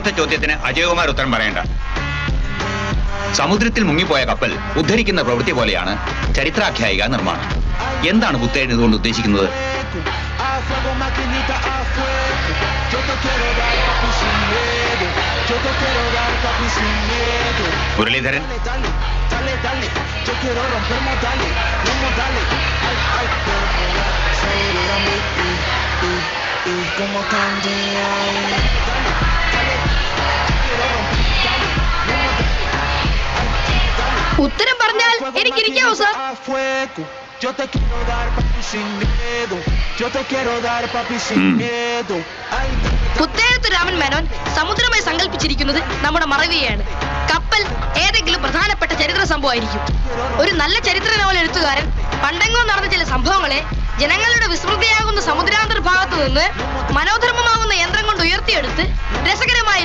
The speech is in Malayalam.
ഇങ്ങനത്തെ ചോദ്യത്തിന് അജയകുമാർ ഉത്തരം പറയണ്ട. സമുദ്രത്തിൽ മുങ്ങിപ്പോയ കപ്പൽ ഉദ്ധരിക്കുന്ന പ്രവൃത്തി പോലെയാണ് ചരിത്രാഖ്യായിക നിർമ്മാണം. എന്താണ് പുത്തേഴ് ഇതുകൊണ്ട് ഉദ്ദേശിക്കുന്നത്? മുരളീധരൻ, ഉത്തരം പറഞ്ഞാൽ എനിക്കിരിക്കാവോ സാർ? പുത്തേഴത്ത് രാമൻ മേനോൻ സമുദ്രമായി സങ്കല്പിച്ചിരിക്കുന്നത് നമ്മുടെ മറവിയെയാണ്. കപ്പൽ ഏതെങ്കിലും പ്രധാനപ്പെട്ട ചരിത്ര സംഭവമായിരിക്കും. ഒരു നല്ല ചരിത്ര നോവൽ എഴുത്തുകാരൻ പണ്ടെങ്ങോ നടന്ന ചില സംഭവങ്ങളെ ജനങ്ങളുടെ വിസ്മൃതിയാകുന്ന സമുദ്രാന്തർ ഭാഗത്തു നിന്ന് മനോധർമ്മമാകുന്ന യന്ത്രം കൊണ്ട് ഉയർത്തിയെടുത്ത് രസകരമായി